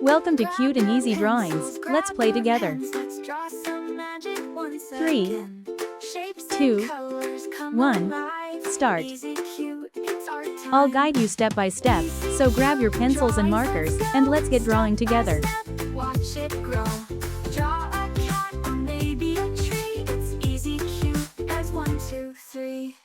Welcome to Cute and Easy Drawings. Let's play together. 3, 2, 1, start. I'll guide you step by step, so grab your pencils and markers, and let's get drawing together. Watch it grow. Draw a cat or maybe a tree. It's easy, cute as 1, 2, 3.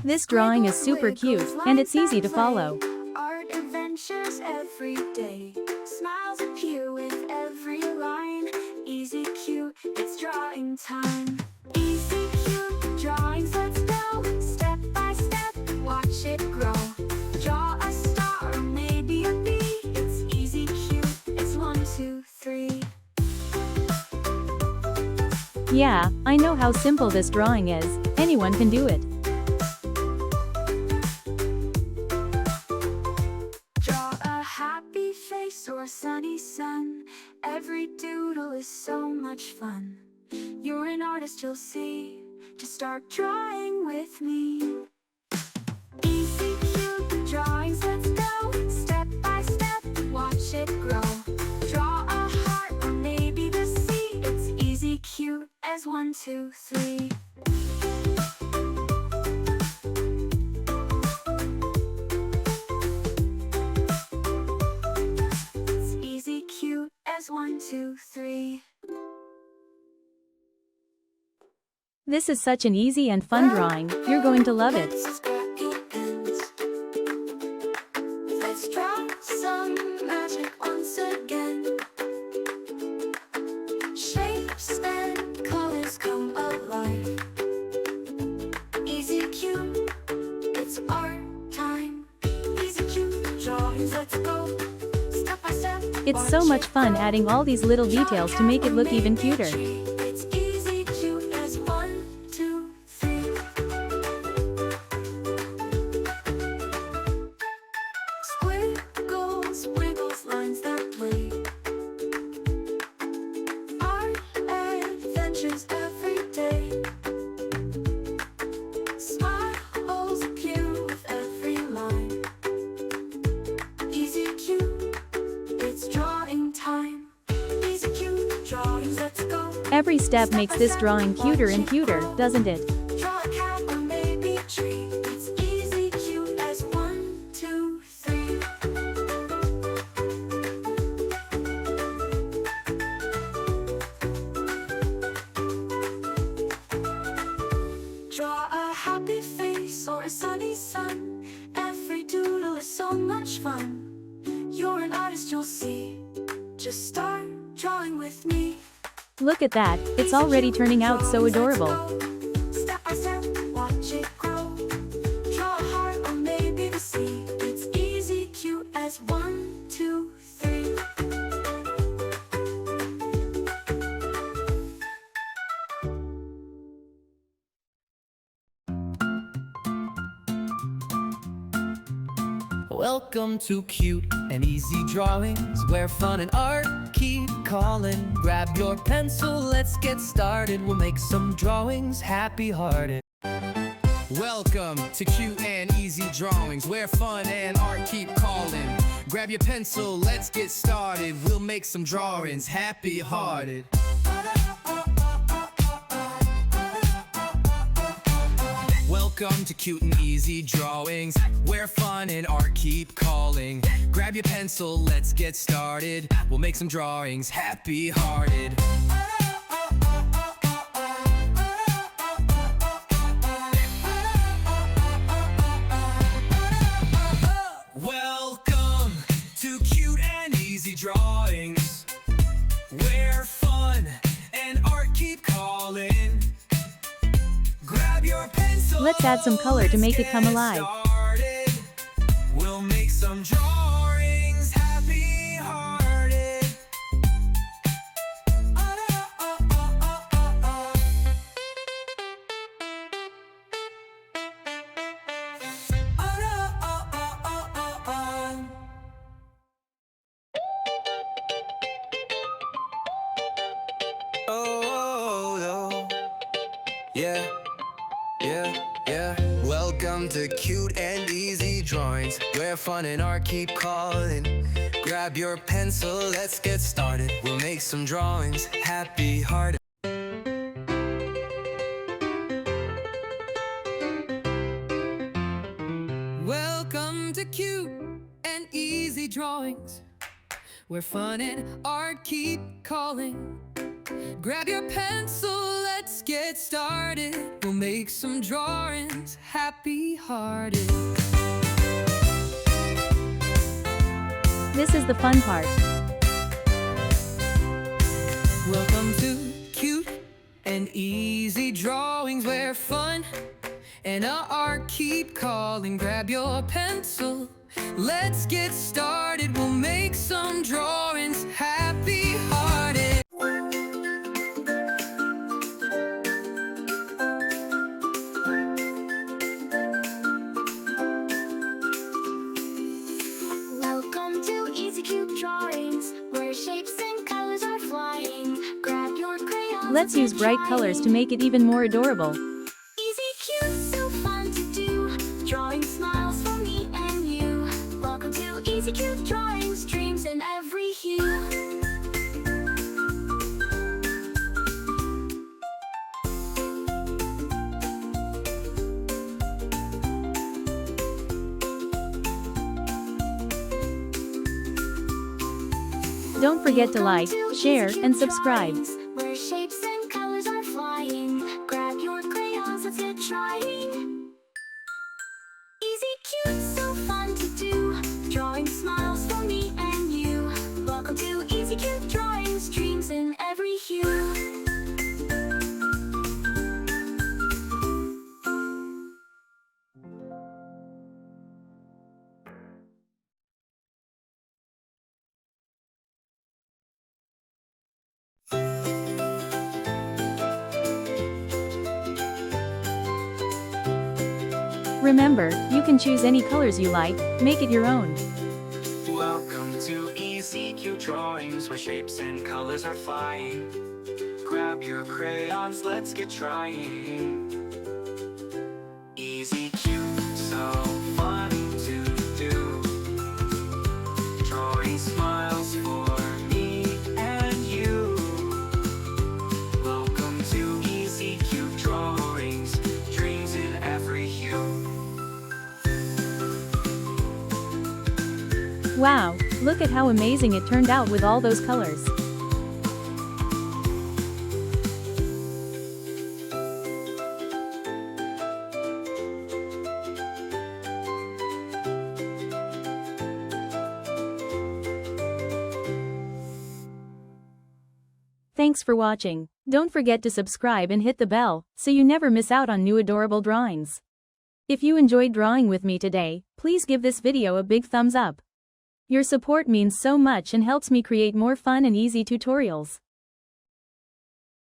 This drawing is super cute, and it's easy to follow. Art adventures every day. Smiles appear with every line. Easy, cute, it's drawing time. Easy, cute, drawings, let's go. Step by step, watch it grow. Draw a star or maybe a bee. It's easy, cute, it's 1, 2, 3. Yeah, I know how simple this drawing is. Anyone can do it. Happy face or sunny sun. Every doodle is so much fun. You're an artist, you'll see. Just start drawing with me. Easy, cute drawings, let's go. Step by step, watch it grow. Draw a heart or maybe the sea. It's easy, cute as 1, 2, 3. As 1, 2, 3. This is such an easy and fun drawing. You're going to love it. Let's draw some magic once again. Shapes and colors come alive. Easy, cute, it's art time. Easy, cute drawings, let's go. It's so much fun adding all these little details to make it look even cuter. It's easy, cute as 1, 2, 3. Squiggles, wiggles, lines that play. Art adventures every day. Smiles appear with every line. Easy, cute, it's drawing time. Easy, cute drawings, let's go. Every step makes this drawing cuter and cuter, doesn't it? Draw a cat or maybe a tree. It's easy, cute as 1, 2, 3. Draw a happy face or a sunny sun. Every doodle is so much fun. You're an artist, you'll see. Just start drawing with me. Look at that, it's already turning out so adorable. Step by step, watch it grow. Draw a heart or maybe the sea. It's easy, cute as 1, 2, 3. Welcome to Cute and Easy Drawings, where fun and art keep calling. Grab your pencil, let's get started. We'll make some drawings happy-hearted. Welcome to Cute and Easy Drawings, where fun and art keep calling. Grab your pencil, let's get started. We'll make some drawings happy-hearted. Welcome to Cute and Easy Drawings, where fun and art keep calling. Grab your pencil, let's get started. We'll make some drawings happy-hearted. Welcome to Cute and Easy Drawings, where fun and art keep calling. Grab your pencil. Let's add some color to make it come alive. We'll make some drawings happy-hearted. Yeah, yeah. Welcome to Cute and Easy Drawings, where fun and art keep calling. Grab your pencil, let's get started. We'll make some drawings happy-hearted. Welcome to Cute and Easy Drawings, where fun and art keep calling. Grab your pencil, let's get started. We'll make some drawings happy-hearted. This is the fun part. Welcome to Cute and Easy Drawings, where fun and art keep calling. Grab your pencil, let's get started. We'll make some drawings happy-hearted. Welcome to Easy Cute Drawings, where shapes and colors are flying. Grab your crayons. Let's use bright colors to make it even more adorable. Easy Cute, so fun to do. Drawing smiles for me and you. Welcome to Easy Cute Drawings, dreams in every hue. Don't forget to like, share, and subscribe. Where shapes and colors are flying. Grab your crayons, let's get trying. Easy Cute, so fun to do. Drawing smiles for me and you. Welcome to Easy Cute Drawings, dreams in every hue. Remember, you can choose any colors you like, make it your own. Welcome to Easy Cute Drawings, where shapes and colors are flying. Grab your crayons, let's get trying. Easy Cute, so fun to do. Drawing smiles for me and you. Welcome to Easy Cute Drawings, dreams in every hue. Wow, look at how amazing it turned out with all those colors. Thanks for watching. Don't forget to subscribe and hit the bell, so you never miss out on new adorable drawings. If you enjoyed drawing with me today, please give this video a big thumbs up. Your support means so much and helps me create more fun and easy tutorials.